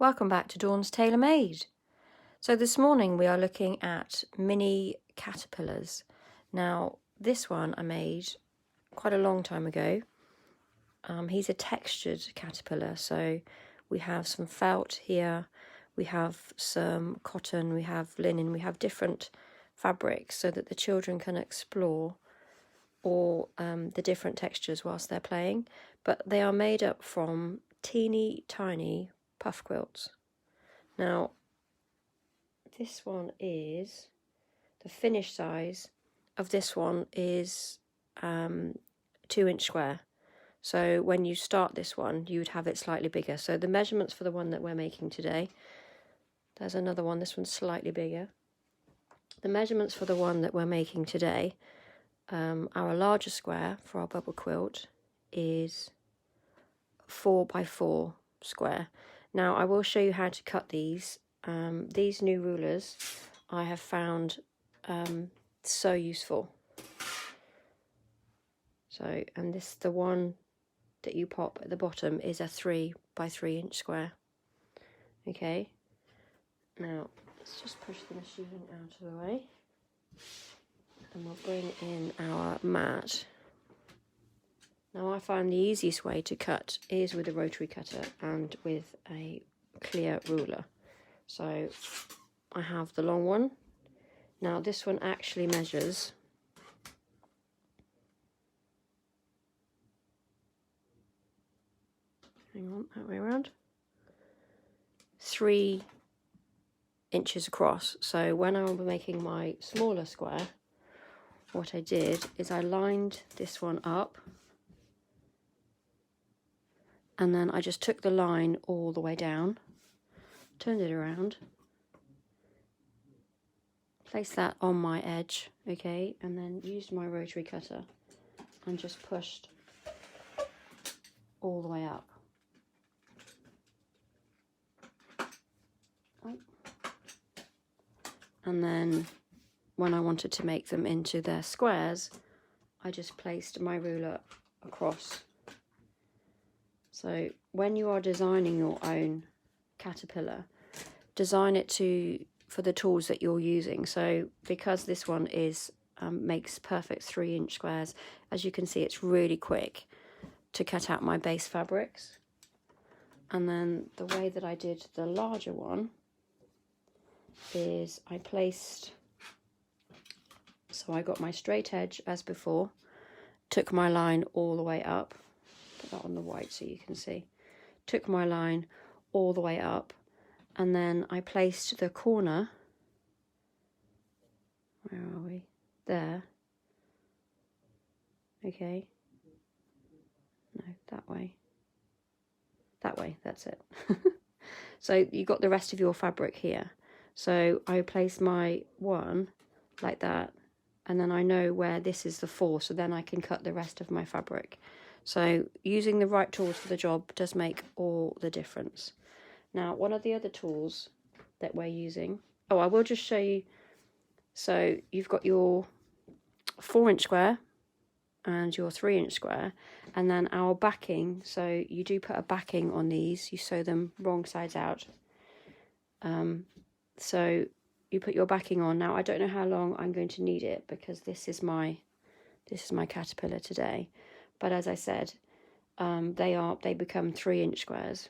Welcome back to Dawn's Tailor Made. So this morning we are looking at mini caterpillars. Now this one I made quite a long time ago. He's a textured caterpillar, so we have some felt here, we have some cotton, we have linen, we have different fabrics so that the children can explore all the different textures whilst they're playing. But they are made up from teeny tiny puff quilts. Now this one is, the finished size of this one is 2-inch square. So when you start this one you would have it slightly bigger. So the measurements for the one that we're making today, there's another one, this one's slightly bigger. The measurements for the one that we're making today, our larger square for our bubble quilt is 4 by 4 square. Now I will show you how to cut these. These new rulers I have found so useful. So, and this, the one that you pop at the bottom, is a 3 by 3 inch square. Okay, now let's just push the machine out of the way and we'll bring in our mat. Now I find the easiest way to cut is with a rotary cutter and with a clear ruler. So I have the long one. Now this one actually measures that way around, 3 inches across. So when I was making my smaller square, what I did is I lined this one up and then I just took the line all the way down, turned it around, placed that on my edge, okay, and then used my rotary cutter and just pushed all the way up. And then when I wanted to make them into their squares, I just placed my ruler across. So when you are designing your own caterpillar, design it for the tools that you're using. So because this one is makes perfect 3 inch squares, as you can see it's really quick to cut out my base fabrics. And then the way that I did the larger one is I placed, so I got my straight edge as before, took my line all the way up, put that on the white so you can see, took my line all the way up, and then I placed the corner, where are we, there, okay, no, that way, that's it. So you got the rest of your fabric here. So I place my one like that, and then I know where this is the 4, so then I can cut the rest of my fabric. So using the right tools for the job does make all the difference. Now one of the other tools that we're using, oh, I will just show you. So you've got your 4 inch square and your 3 inch square, and then our backing. So you do put a backing on these, you sew them wrong sides out. So you put your backing on. Now I don't know how long I'm going to need it because this is my caterpillar today, but as I said, they become 3 inch squares.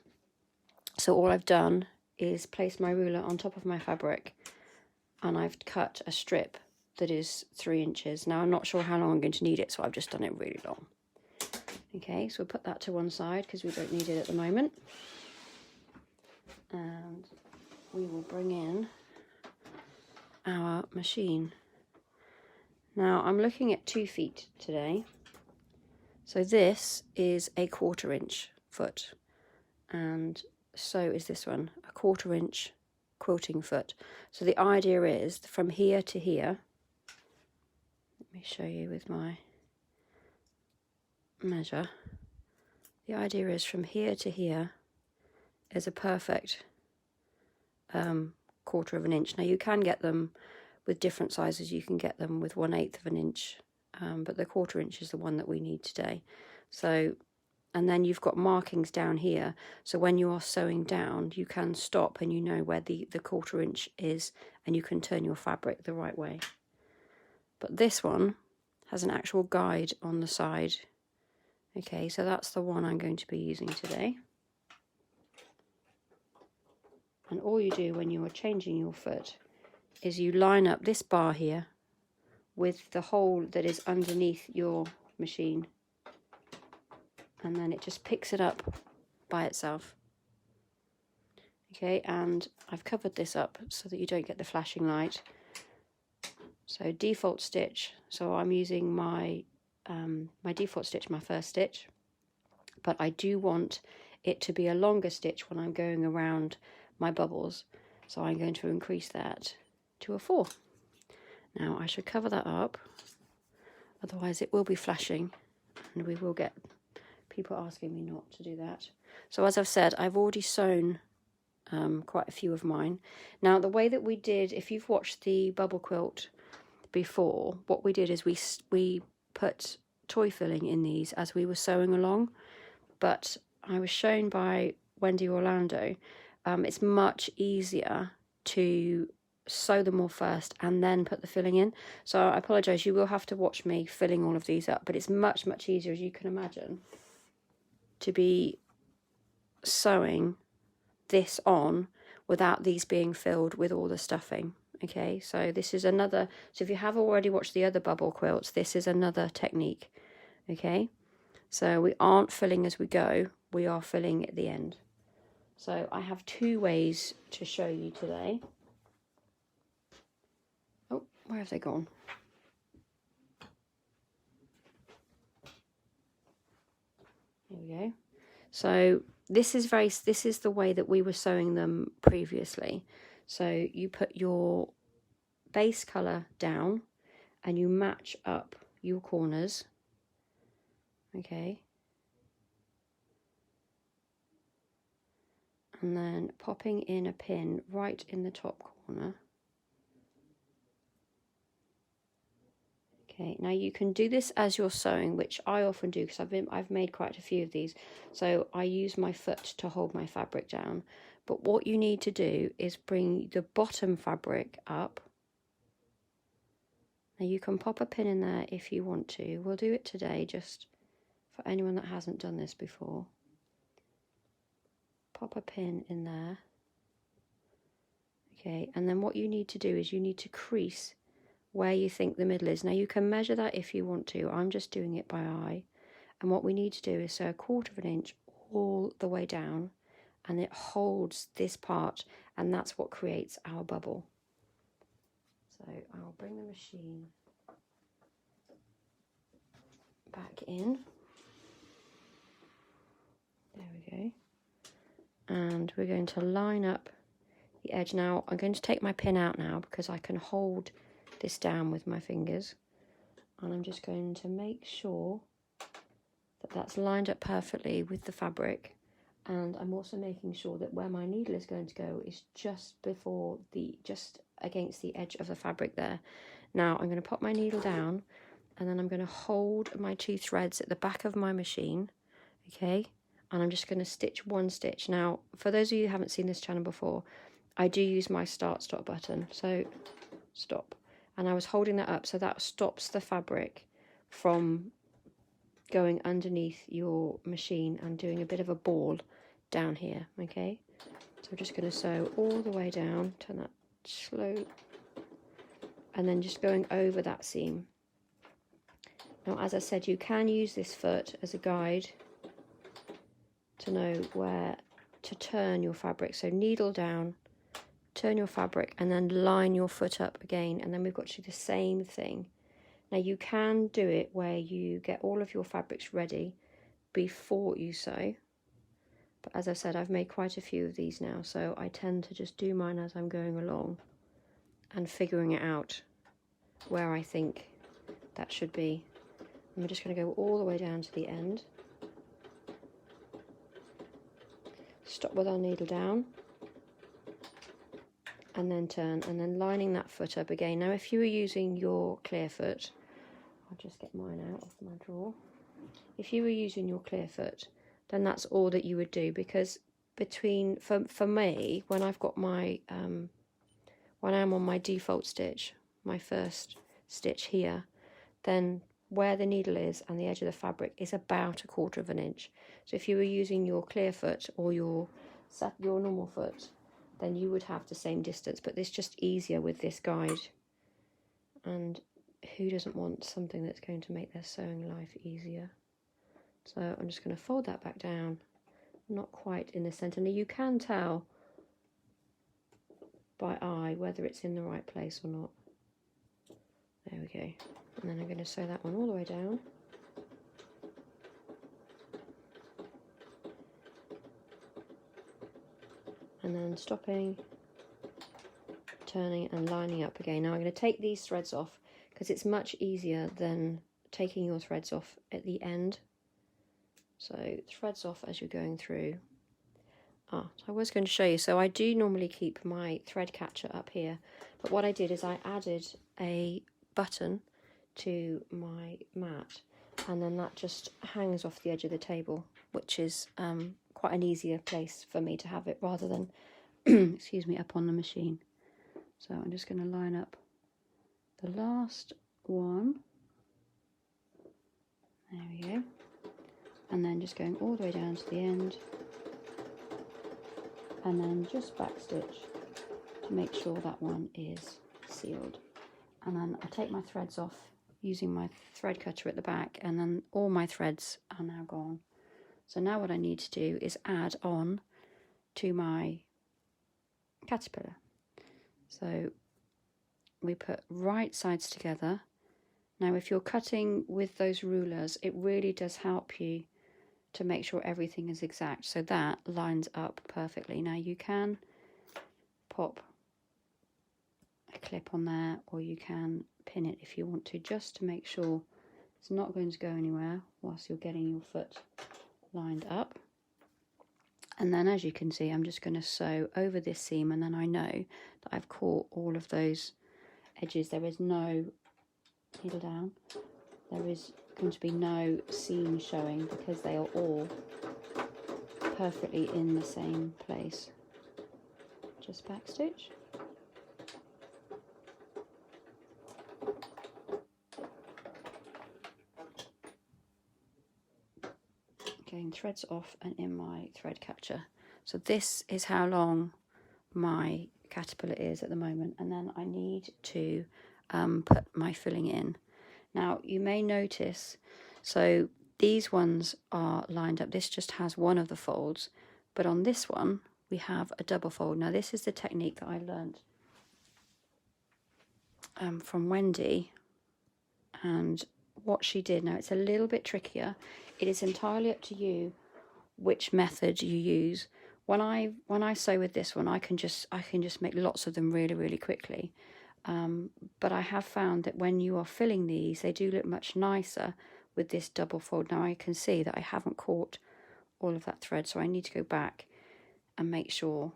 So all I've done is place my ruler on top of my fabric and I've cut a strip that is 3 inches. Now I'm not sure how long I'm going to need it, so I've just done it really long. Okay, so we'll put that to one side because we don't need it at the moment. And we will bring in our machine. Now I'm looking at 2 feet today. So this is a 1/4 inch foot, and so is this one, a 1/4 inch quilting foot. So the idea is from here to here, let me show you with my measure. The idea is from here to here is a perfect 1/4 inch. Now you can get them with different sizes, you can get them with 1/8 inch, but the 1/4 inch is the one that we need today. So and then you've got markings down here, so when you are sewing down you can stop and you know where the 1/4 inch is, and you can turn your fabric the right way. But this one has an actual guide on the side. Okay, so that's the one I'm going to be using today. And all you do when you are changing your foot is you line up this bar here with the hole that is underneath your machine, and then it just picks it up by itself. Okay, and I've covered this up so that you don't get the flashing light. So default stitch, so I'm using my my default stitch, my first stitch, but I do want it to be a longer stitch when I'm going around my bubbles, so I'm going to increase that to a 4. Now I should cover that up, otherwise it will be flashing and we will get people asking me not to do that. So as I've said, I've already sewn quite a few of mine. Now the way that we did, if you've watched the bubble quilt before, what we did is we put toy filling in these as we were sewing along, but I was shown by Wendy Orlando it's much easier to sew them all first and then put the filling in. So I apologize, you will have to watch me filling all of these up, but it's much easier, as you can imagine, to be sewing this on without these being filled with all the stuffing. Okay, so this is another, so if you have already watched the other bubble quilts, this is another technique. Okay, so we aren't filling as we go, we are filling at the end. So I have 2 ways to show you today. Oh, where have they gone? Here we go. So this is the way that we were sewing them previously. So you put your base colour down and you match up your corners. Okay. And then popping in a pin right in the top corner. Okay, now you can do this as you're sewing, which I often do because I've made quite a few of these. So I use my foot to hold my fabric down. But what you need to do is bring the bottom fabric up. Now you can pop a pin in there if you want to. We'll do it today just for anyone that hasn't done this before. Pop a pin in there. Okay, and then what you need to do is you need to crease where you think the middle is. Now you can measure that if you want to. I'm just doing it by eye. And what we need to do is sew 1/4 inch all the way down, and it holds this part, and that's what creates our bubble. So I'll bring the machine back in. There we go. And we're going to line up the edge. Now I'm going to take my pin out now because I can hold this down with my fingers, and I'm just going to make sure that that's lined up perfectly with the fabric, and I'm also making sure that where my needle is going to go is just against the edge of the fabric there. Now I'm going to pop my needle down, and then I'm going to hold my 2 threads at the back of my machine, okay, and I'm just going to stitch 1 stitch. Now for those of you who haven't seen this channel before, I do use my stop button, so stop, and I was holding that up so that stops the fabric from going underneath your machine and doing a bit of a ball down here. Okay, so I'm just going to sew all the way down, turn that slow, and then just going over that seam. Now as I said, you can use this foot as a guide to know where to turn your fabric. So needle down, turn your fabric, and then line your foot up again, and then we've got to do the same thing. Now you can do it where you get all of your fabrics ready before you sew, but as I said, I've made quite a few of these now, so I tend to just do mine as I'm going along and figuring it out where I think that should be. I'm just going to go all the way down to the end, stop with our needle down, and then turn, and then lining that foot up again. Now if you were using your clear foot, I'll just get mine out of my drawer. If you were using your clear foot, then that's all that you would do, because for me, when I've got my when I'm on my default stitch, my first stitch here, then where the needle is and the edge of the fabric is about 1/4 of an inch. So if you were using your clear foot or your normal foot, then you would have the same distance, but it's just easier with this guide. And who doesn't want something that's going to make their sewing life easier? So I'm just going to fold that back down, not quite in the centre. Now you can tell by eye whether it's in the right place or not. There we go. And then I'm going to sew that one all the way down. And then stopping, turning and lining up again. Now I'm going to take these threads off because it's much easier than taking your threads off at the end. So threads off as you're going through. So I was going to show you, so I do normally keep my thread catcher up here, but what I did is I added a button to my mat, and then that just hangs off the edge of the table, which is quite an easier place for me to have it rather than excuse me, up on the machine. So I'm just going to line up the last one, there we go, and then just going all the way down to the end, and then just backstitch to make sure that one is sealed. And then I take my threads off using my thread cutter at the back, and then all my threads are now gone. So now what I need to do is add on to my caterpillar. So we put right sides together. Now if you're cutting with those rulers, it really does help you to make sure everything is exact, so that lines up perfectly. Now you can pop a clip on there, or you can pin it if you want to, just to make sure it's not going to go anywhere whilst you're getting your foot lined up. And then as you can see, I'm just going to sew over this seam, and then I know that I've caught all of those edges. There is no needle down, there is going to be no seam showing because they are all perfectly in the same place. Just backstitch. Getting threads off and in my thread catcher. So this is how long my caterpillar is at the moment, and then I need to put my filling in. Now you may notice, so these ones are lined up, this just has one of the folds, but on this one we have a double fold. Now this is the technique that I learned from Wendy, and what she did. Now it's a little bit trickier. It is entirely up to you which method you use. When I sew with this one, I can just make lots of them really quickly. But I have found that when you are filling these, they do look much nicer with this double fold. Now I can see that I haven't caught all of that thread, so I need to go back and make sure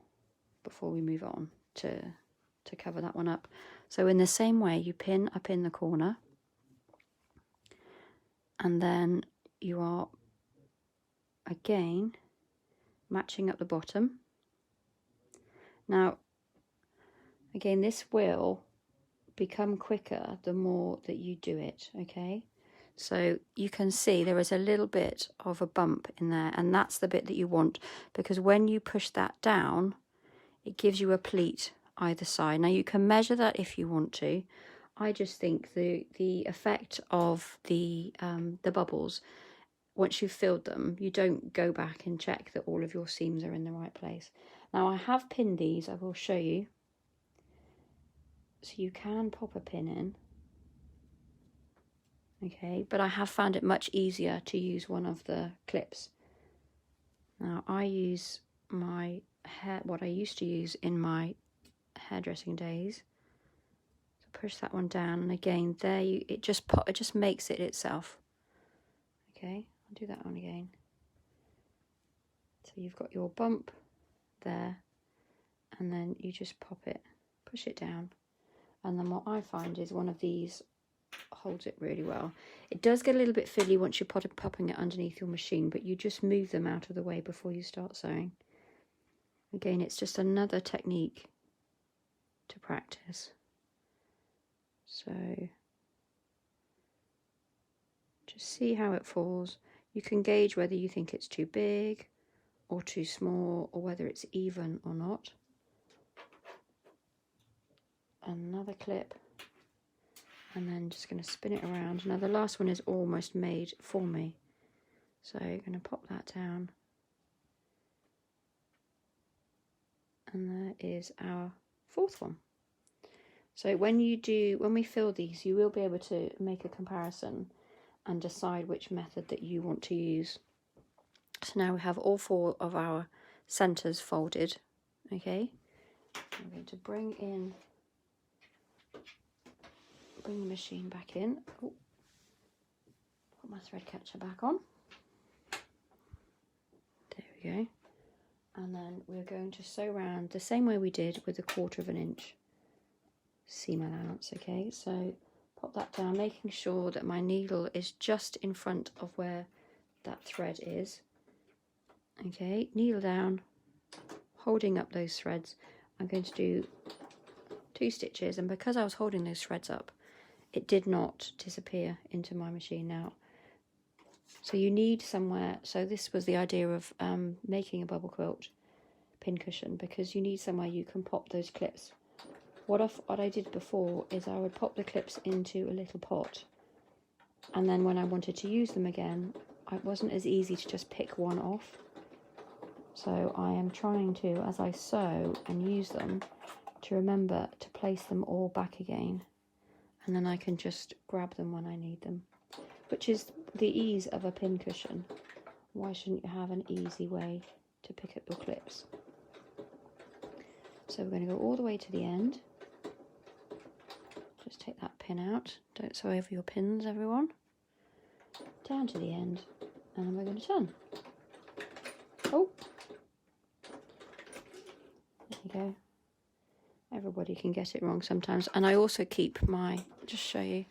before we move on to cover that one up. So in the same way, you pin up in the corner, and then you are again matching up the bottom. Now again, this will become quicker the more that you do it, okay? So you can see there is a little bit of a bump in there, and that's the bit that you want, because when you push that down, it gives you a pleat either side. Now you can measure that if you want to. I just think the effect of the bubbles, once you've filled them, you don't go back and check that all of your seams are in the right place. Now I have pinned these, I will show you. So you can pop a pin in, okay, but I have found it much easier to use one of the clips. Now I use my hair, what I used to use in my hairdressing days. So push that one down, and again there it just makes it itself. Okay, I'll do that one again. So you've got your bump there, and then you just pop it, push it down, and then what I find is one of these holds it really well. It does get a little bit fiddly once you're popping it underneath your machine, but you just move them out of the way before you start sewing. Again, it's just another technique to practice. So just see how it falls. You can gauge whether you think it's too big or too small, or whether it's even or not. Another clip, and then just going to spin it around. Now the last one is almost made for me, so I'm going to pop that down, and there is our fourth one. So when we fill these, you will be able to make a comparison and decide which method that you want to use. So now we have all 4 of our centers folded. Okay, I'm going to bring the machine back in. Oh, put my thread catcher back on. There we go. And then we're going to sew around the same way we did with a 1/4 inch seam allowance. Okay, so pop that down, making sure that my needle is just in front of where that thread is. Okay, needle down, holding up those threads. I'm going to do 2 stitches, and because I was holding those threads up, it did not disappear into my machine now. So you need somewhere, so this was the idea of making a bubble quilt pincushion, because you need somewhere you can pop those clips. What I did before is I would pop the clips into a little pot, and then when I wanted to use them again, it wasn't as easy to just pick one off. So I am trying to, as I sew and use them, to remember to place them all back again, and then I can just grab them when I need them, which is the ease of a pincushion. Why shouldn't you have an easy way to pick up your clips? So we're going to go all the way to the end. Just take that pin out. Don't sew over your pins, everyone. Down to the end, and then we're going to turn. Oh, there you go. Everybody can get it wrong sometimes. And I also keep my, just show you,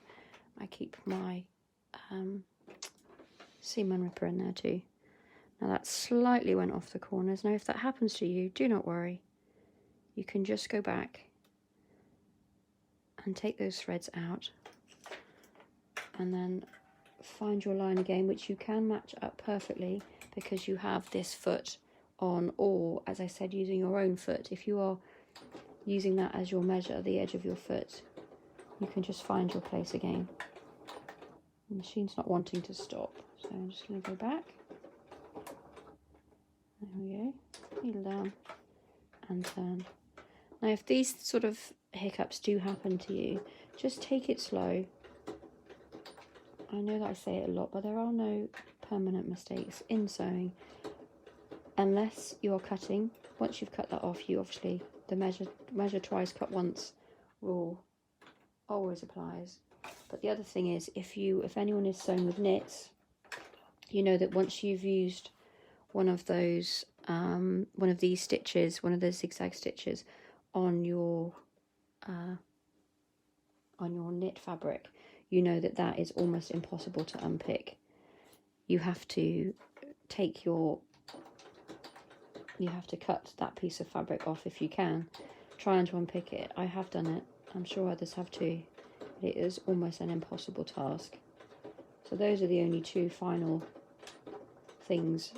I keep my seam unripper in there too. Now that slightly went off the corners. Now if that happens to you, do not worry. You can just go back and take those threads out, and then find your line again, which you can match up perfectly because you have this foot on, or as I said, using your own foot. If you are using that as your measure, the edge of your foot, you can just find your place again. The machine's not wanting to stop, so I'm just going to go back. There we go, needle down and turn. Now if these sort of hiccups do happen to you, just take it slow. I know that I say it a lot, but there are no permanent mistakes in sewing unless you're cutting. Once you've cut that off, you obviously, the measure twice, cut once rule always applies. But the other thing is, if anyone is sewing with knits, you know that once you've used one of those one of these stitches, one of those zigzag stitches on your knit fabric, you know that that is almost impossible to unpick. You have to cut that piece of fabric off if you can, trying to unpick it. I have done it, I'm sure others have too. It is almost an impossible task. So those are the only 2 final things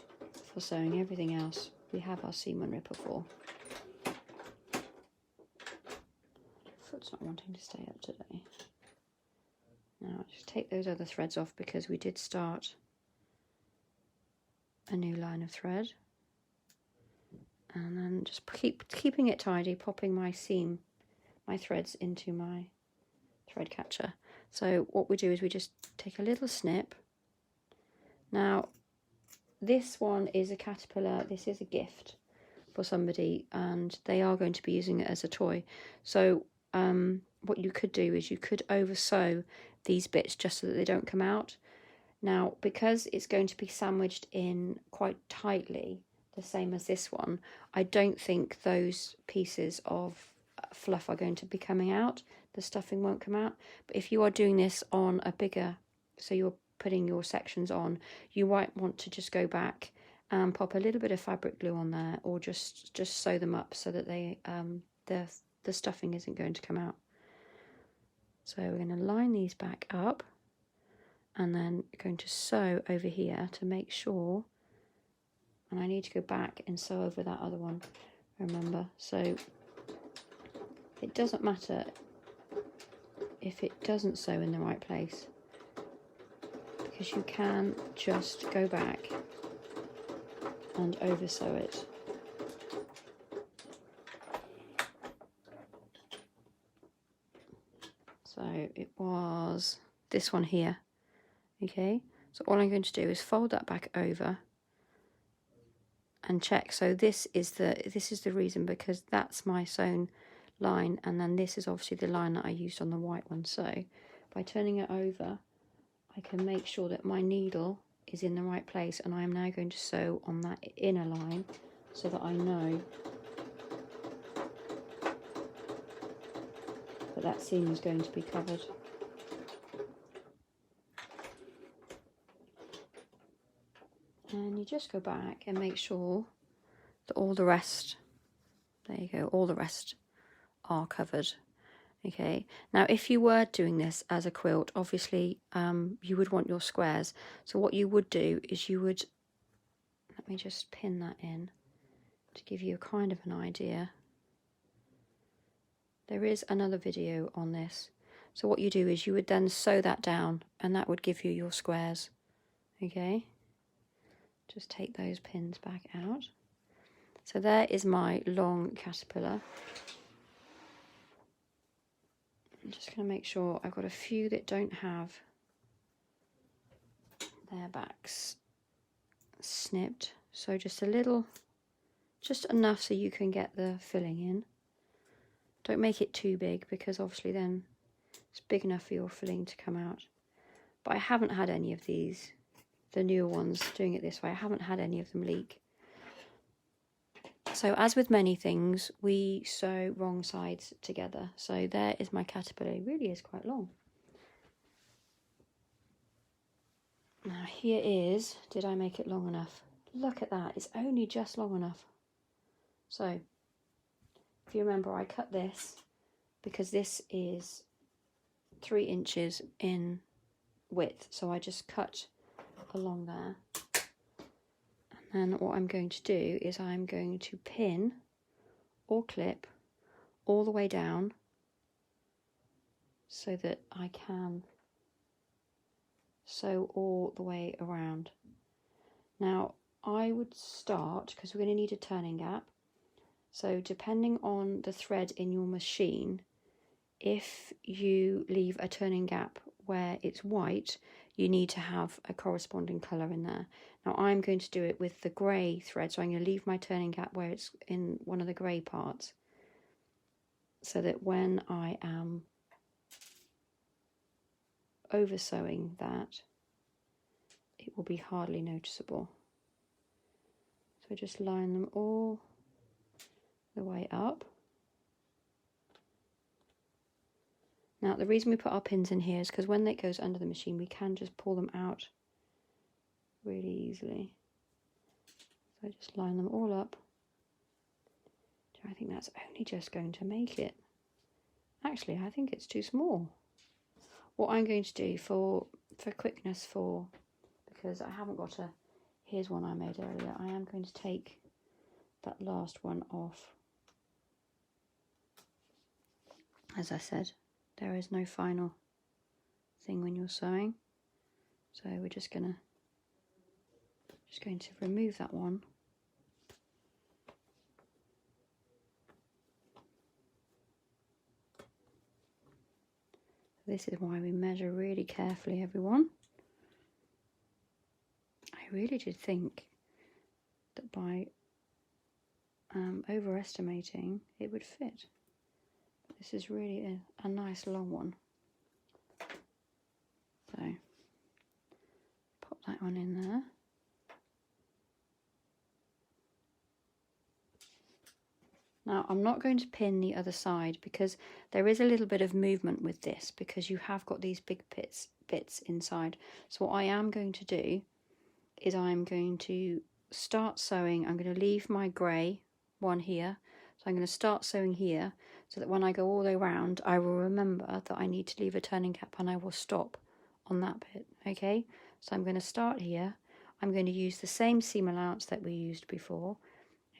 for sewing. Everything else we have our seam unripper for. Foot's not wanting to stay up today. Now just take those other threads off because we did start a new line of thread. And then just keeping it tidy, popping my threads into my thread catcher. So what we do is we just take a little snip. Now this one is a caterpillar, this is a gift for somebody, and they are going to be using it as a toy. So what you could do is you could over sew these bits just so that they don't come out. Now because it's going to be sandwiched in quite tightly, the same as this one, I don't think those pieces of fluff are going to be coming out. the stuffing won't come out. But if you are doing this on a bigger, so you're putting your sections on, you might want to just go back and pop a little bit of fabric glue on there, or just sew them up so that they the stuffing isn't going to come out. So we're going to line these back up, and then going to sew over here to make sure, and I need to go back and sew over that other one, remember. So it doesn't matter if it doesn't sew in the right place, because you can just go back and over sew it. So it was this one here, okay? So all I'm going to do is fold that back over and check. So this is the reason, because that's my sewn line, and then this is obviously the line that I used on the white one. So by turning it over, I can make sure that my needle is in the right place, and I am now going to sew on that inner line so that I know that that seam is going to be covered. And you just go back and make sure that all the rest, there you go, all the rest are covered. Okay, now if you were doing this as a quilt, obviously you would want your squares. So what you would do is you would, let me just pin that in to give you a kind of an idea. There is another video on this. So what you do is you would then sew that down, and that would give you your squares. Okay, just take those pins back out. So there is my long caterpillar. I'm just going to make sure I've got a few that don't have their backs snipped. So just a little, just enough so you can get the filling in. Don't make it too big, because obviously then it's big enough for your filling to come out. But I haven't had any of these, the newer ones, doing it this way. I haven't had any of them leak. So as with many things, we sew wrong sides together. So there is my caterpillar. It really is quite long. Now here is, did I make it long enough? Look at that, it's only just long enough. So if you remember, I cut this because this is 3 inches in width. So I just cut along there. And then what I'm going to do is I'm going to pin or clip all the way down so that I can sew all the way around. Now I would start, because we're going to need a turning gap. So depending on the thread in your machine, if you leave a turning gap where it's white, you need to have a corresponding colour in there. Now I'm going to do it with the grey thread, so I'm going to leave my turning gap where it's in one of the grey parts, so that when I am over sewing that, it will be hardly noticeable. So just line them all the way up. Now the reason we put our pins in here is because when it goes under the machine, we can just pull them out really easily. So just line them all up. I think that's only just going to make it. Actually, I think it's too small. What I'm going to do for quickness, because I haven't got a, here's one I made earlier, I am going to take that last one off. As I said, there is no final thing when you're sewing, so we're just going to remove that one. This is why we measure really carefully, everyone. I really did think that by overestimating it would fit. But this is really a nice long one. So pop that one in there. Now I'm not going to pin the other side because there is a little bit of movement with this because you have got these big bits inside. So what I am going to do is I'm going to start sewing. I'm going to leave my grey one here. So I'm going to start sewing here so that when I go all the way around, I will remember that I need to leave a turning cap and I will stop on that bit. Okay, so I'm going to start here. I'm going to use the same seam allowance that we used before.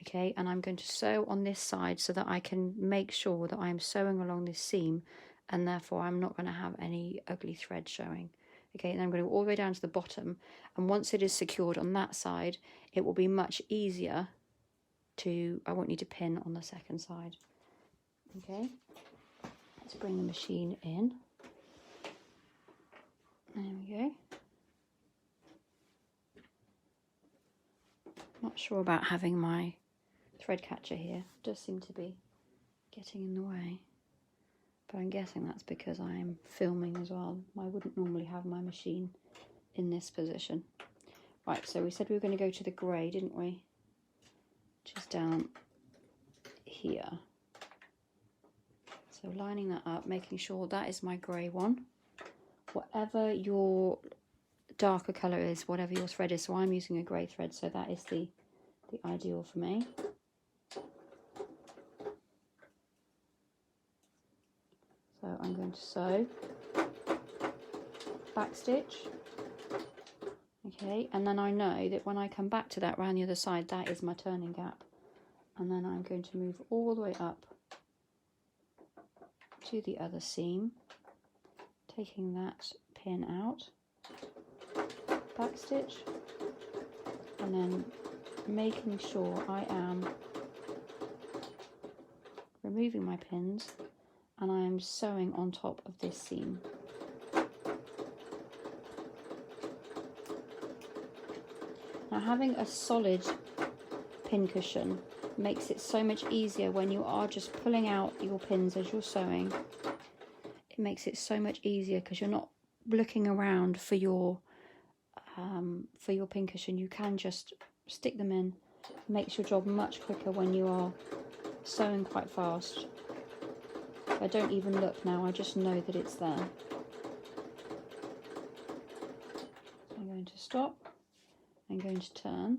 Okay, and I'm going to sew on this side so that I can make sure that I'm sewing along this seam, and therefore I'm not going to have any ugly thread showing. Okay, and I'm going to go all the way down to the bottom, and once it is secured on that side, it will be much easier to, I won't need to pin on the second side. Okay, let's bring the machine in. There we go. Not sure about having my thread catcher here. It does seem to be getting in the way, but I'm guessing that's because I'm filming as well. I wouldn't normally have my machine in this position. Right, so we said we were going to go to the grey, didn't we? Which is down here. So lining that up, making sure that is my grey one. Whatever your darker colour is, whatever your thread is, so I'm using a grey thread, so that is the ideal for me. So I'm going to sew, back stitch, okay, and then I know that when I come back to that round the other side, that is my turning gap, and then I'm going to move all the way up to the other seam, taking that pin out, back stitch, and then making sure I am removing my pins and I am sewing on top of this seam. Now having a solid pin cushion makes it so much easier when you are just pulling out your pins as you're sewing. It makes it so much easier because you're not looking around for your pin cushion. You can just stick them in. It makes your job much quicker when you are sewing quite fast. I don't even look now, I just know that it's there. I'm going to stop, I'm going to turn,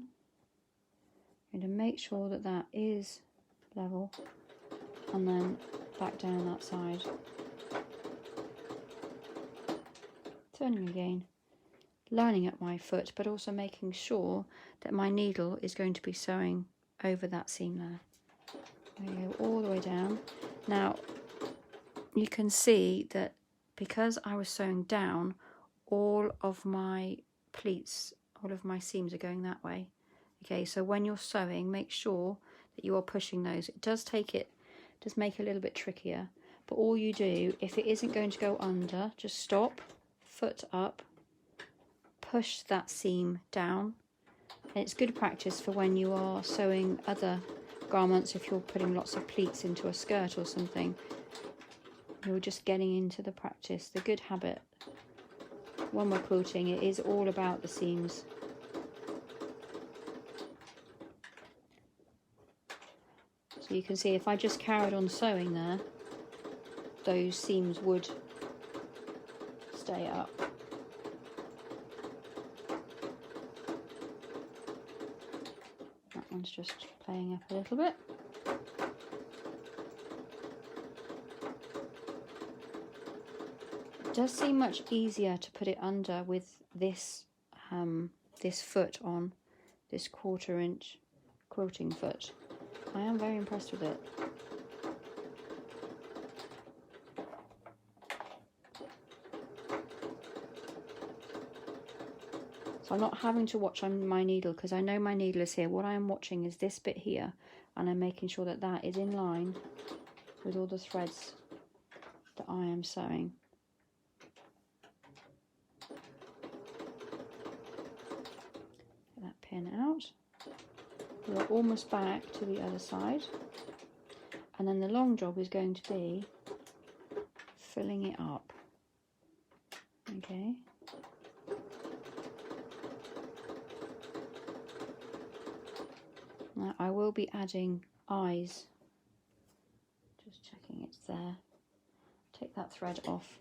I'm going to make sure that that is level, and then back down that side. Turning again, lining up my foot, but also making sure that my needle is going to be sewing over that seam there. I'm going to go all the way down. Now, you can see that because I was sewing down, all of my pleats, all of my seams are going that way. Okay, so when you're sewing, make sure that you are pushing those. It does make it a little bit trickier, but all you do, if it isn't going to go under, just stop, foot up, push that seam down. And it's good practice for when you are sewing other garments, if you're putting lots of pleats into a skirt or something. You're just getting into the practice, the good habit. When we're quilting, it is all about the seams. So you can see if I just carried on sewing there, those seams would stay up. That one's just playing up a little bit. It does seem much easier to put it under with this this foot on, this 1/4 inch quilting foot. I am very impressed with it. So I'm not having to watch on my needle because I know my needle is here. What I am watching is this bit here, and I'm making sure that that is in line with all the threads that I am sewing. Get that pin out. We're almost back to the other side, and then the long job is going to be filling it up. Okay. Now I will be adding eyes Just checking it's there. Take that thread off.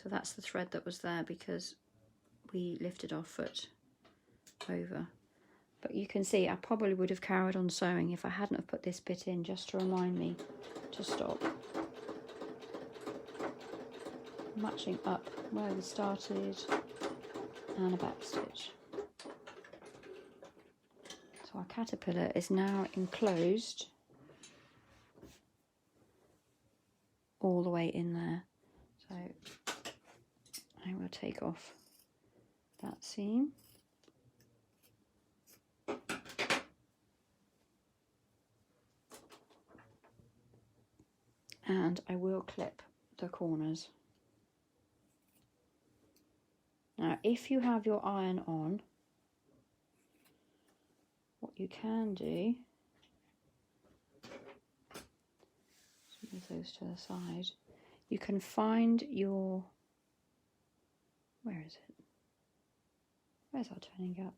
So that's the thread that was there because we lifted our foot over. But you can see I probably would have carried on sewing if I hadn't have put this bit in just to remind me to stop. Matching up where we started and a back stitch. So our caterpillar is now enclosed all the way in there. So I will take off that seam. And I will clip the corners. Now, if you have your iron on, what you can do, move those to the side, you can find your, where is it? Where's our turning gap?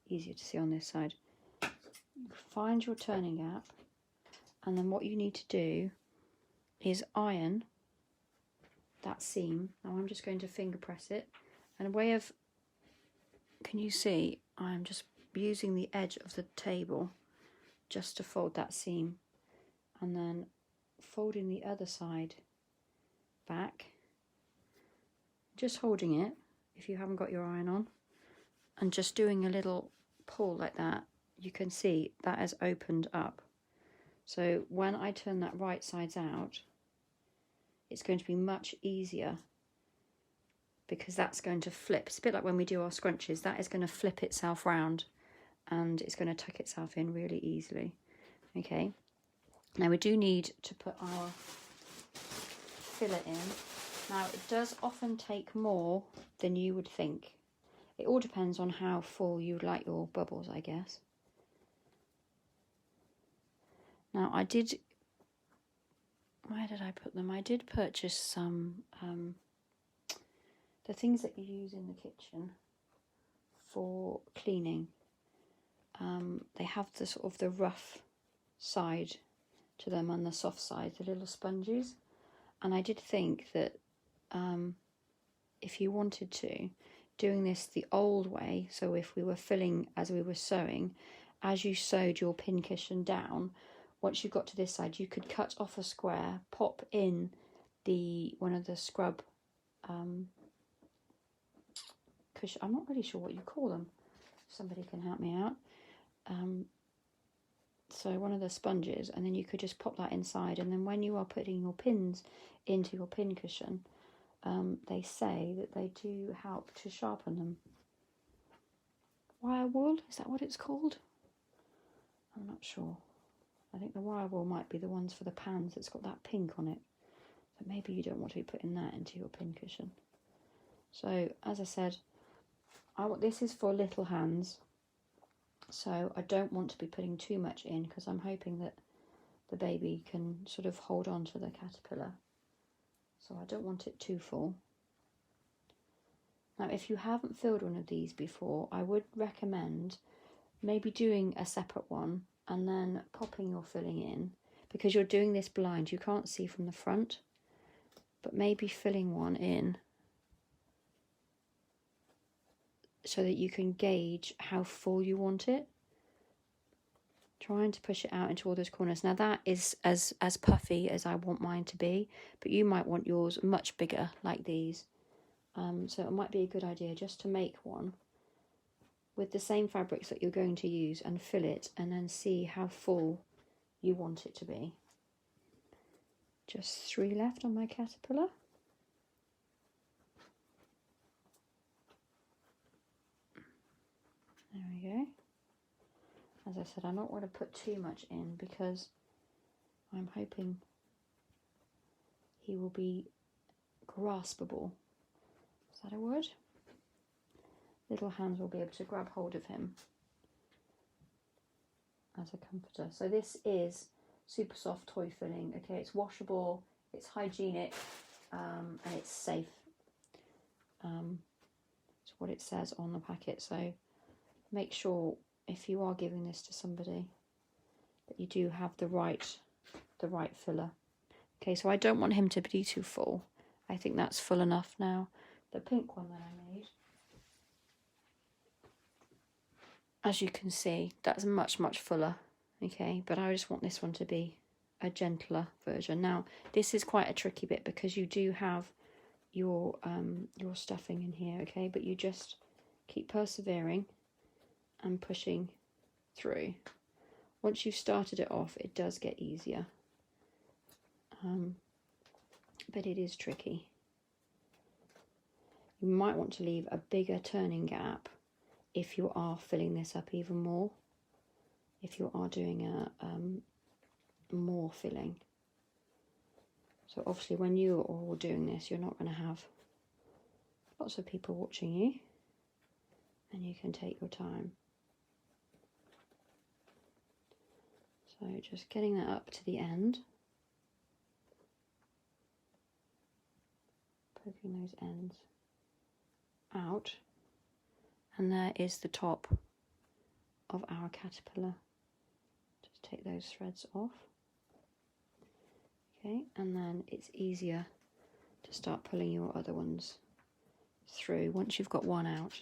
Easier to see on this side. Find your turning gap, and then what you need to do is iron that seam. Now I'm just going to finger press it, and a way of, can you see, I'm just using the edge of the table just to fold that seam, and then folding the other side back, just holding it if you haven't got your iron on, and just doing a little pull like that. You can see that has opened up. So when I turn that right sides out, it's going to be much easier because that's going to flip. It's a bit like when we do our scrunchies. That is going to flip itself round and it's going to tuck itself in really easily. Okay, now we do need to put our fillet in. Now it does often take more than you would think. It all depends on how full you'd like your bubbles, I guess. Now I did, where did I put them? I did purchase some, the things that you use in the kitchen for cleaning. They have the sort of the rough side to them and the soft side, the little sponges. And I did think that if you wanted to, doing this the old way, so if we were filling as we were sewing, as you sewed your pin cushion down, once you got to this side, you could cut off a square, pop in one of the scrub cushion. I'm not really sure what you call them. Somebody can help me out. So one of the sponges, and then you could just pop that inside, and then when you are putting your pins into your pin cushion, they say that they do help to sharpen them. Wire wool, is that what it's called? I'm not sure. I think the wire wool might be the ones for the pans that's got that pink on it. So maybe you don't want to be putting that into your pin cushion. So as I said, this is for little hands. So I don't want to be putting too much in because I'm hoping that the baby can sort of hold on to the caterpillar. So I don't want it too full. Now if you haven't filled one of these before, I would recommend maybe doing a separate one and then popping your filling in, because you're doing this blind, you can't see from the front, but maybe filling one in so that you can gauge how full you want it. Trying to push it out into all those corners. Now that is as puffy as I want mine to be, but you might want yours much bigger like these. So it might be a good idea just to make one with the same fabrics that you're going to use and fill it, and then see how full you want it to be. Just 3 left on my caterpillar. There we go. As I said, I don't want to put too much in because I'm hoping he will be graspable. Is that a word? Little hands will be able to grab hold of him as a comforter. So this is super soft toy filling. Okay, it's washable, it's hygienic, and it's safe. It's what it says on the packet. So make sure if you are giving this to somebody, that you do have the right filler. Okay, so I don't want him to be too full. I think that's full enough now. The pink one that I made, as you can see, that's much fuller. Okay, but I just want this one to be a gentler version. Now, this is quite a tricky bit because you do have your stuffing in here, okay, but you just keep persevering and pushing through. Once you've started it off, it does get easier, but it is tricky. You might want to leave a bigger turning gap if you are filling this up even more, if you are doing a more filling. So obviously when you're all doing this, you're not going to have lots of people watching you, and you can take your time. So just getting that up to the end, poking those ends out, and there is the top of our caterpillar. Just take those threads off. Okay, and then it's easier to start pulling your other ones through. Once you've got one out,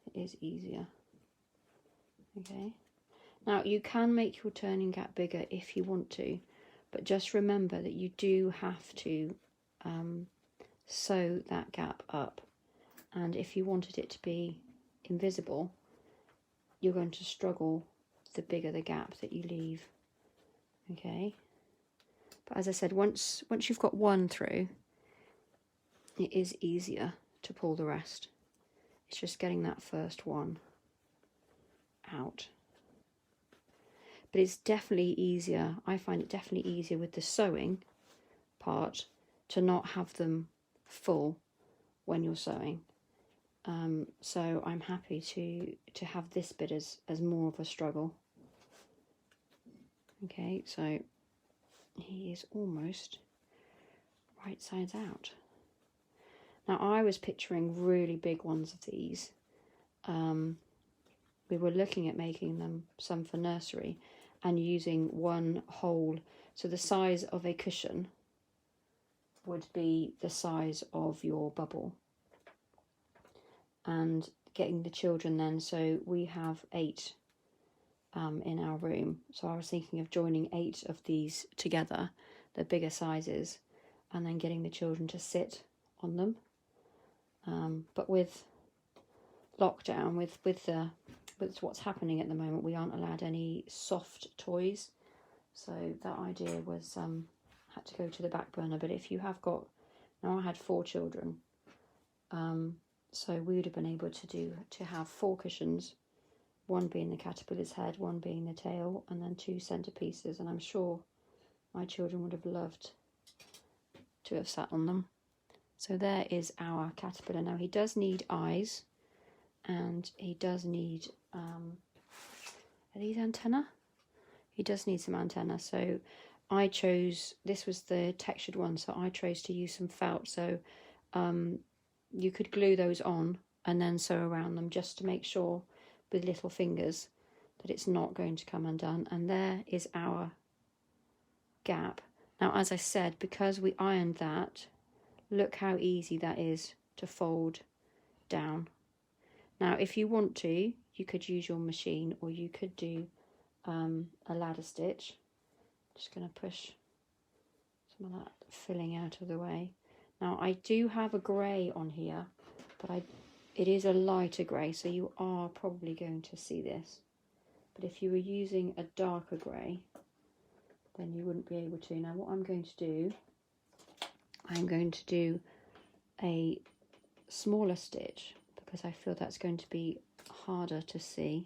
it is easier. Okay, now you can make your turning gap bigger if you want to, but just remember that you do have to sew that gap up, and if you wanted it to be invisible, you're going to struggle the bigger the gap that you leave. Okay, but as I said, once you've got one through, it is easier to pull the rest. It's just getting that first one out. But it's definitely easier, I find it definitely easier with the sewing part to not have them full when you're sewing. So I'm happy to have this bit as more of a struggle. Okay, so he is almost right sides out. Now I was picturing really big ones of these. We were looking at making them some for nursery and using one whole, so the size of a cushion would be the size of your bubble, and getting the children then, so we have 8 in our room, so I was thinking of joining 8 of these together, the bigger sizes, and then getting the children to sit on them. But with lockdown, with what's happening at the moment, we aren't allowed any soft toys, so that idea was had to go to the back burner. But if you have got, now I had 4 children, so we would have been able to have 4 cushions, one being the caterpillar's head, one being the tail, and then 2 centerpieces, and I'm sure my children would have loved to have sat on them. So there is our caterpillar. Now he does need eyes, and he does need, are these antennae? He does need some antennae, so I chose, this was the textured one, so I chose to use some felt, so you could glue those on and then sew around them just to make sure with little fingers that it's not going to come undone. And there is our gap. Now, as I said, because we ironed that, look how easy that is to fold down. Now, if you want to, you could use your machine, or you could do a ladder stitch. Just going to push some of that filling out of the way. Now, I do have a grey on here, but it is a lighter grey, so you are probably going to see this. But if you were using a darker grey, then you wouldn't be able to. Now, what I'm going to do, I'm going to do a smaller stitch, because I feel that's going to be harder to see.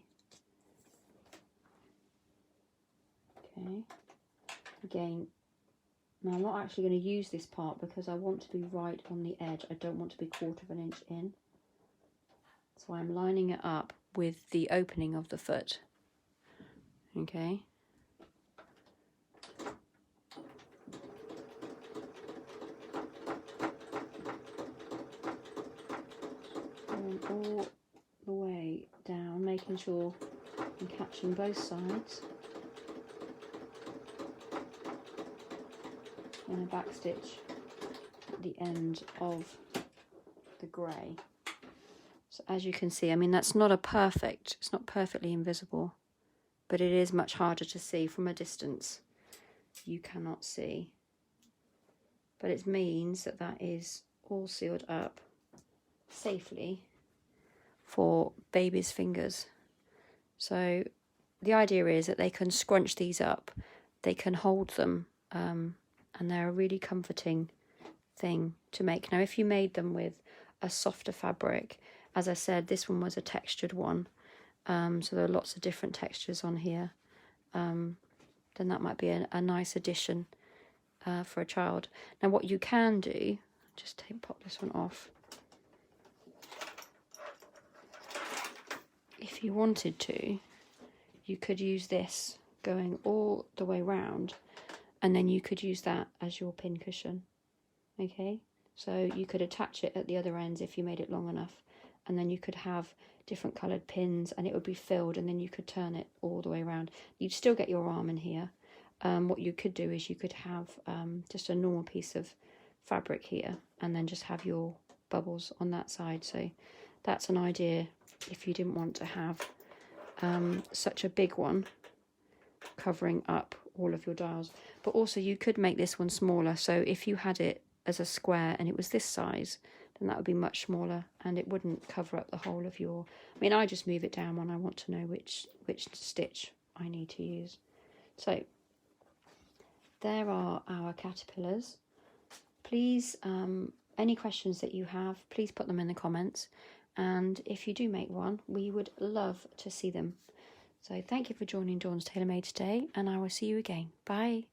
Okay, again, now I'm not actually going to use this part because I want to be right on the edge. I don't want to be 1/4 of an inch in. So I'm lining it up with the opening of the foot. Okay. Going all the way down, making sure and catching both sides. And a back stitch at the end of the grey. So as you can see, I mean, that's not it's not perfectly invisible, but it is much harder to see from a distance. You cannot see, but it means that that is all sealed up safely for baby's fingers. So the idea is that they can scrunch these up, they can hold them, and they're a really comforting thing to make. Now, if you made them with a softer fabric, as I said, this one was a textured one, so there are lots of different textures on here, then that might be a nice addition for a child. Now, what you can do, just pop this one off. If you wanted to, you could use this going all the way round, and then you could use that as your pin cushion. Okay, so you could attach it at the other ends if you made it long enough, and then you could have different coloured pins and it would be filled, and then you could turn it all the way around. You'd still get your arm in here. What you could do is you could have just a normal piece of fabric here and then just have your bubbles on that side. So that's an idea if you didn't want to have such a big one covering up all of your dials. But also you could make this one smaller, so if you had it as a square and it was this size, then that would be much smaller and it wouldn't cover up the whole of your... I mean, I just move it down when I want to know which stitch I need to use. So there are our caterpillars. Please, any questions that you have, please put them in the comments, and if you do make one, we would love to see them. So thank you for joining Dawn's Tailor Made today, and I will see you again. Bye.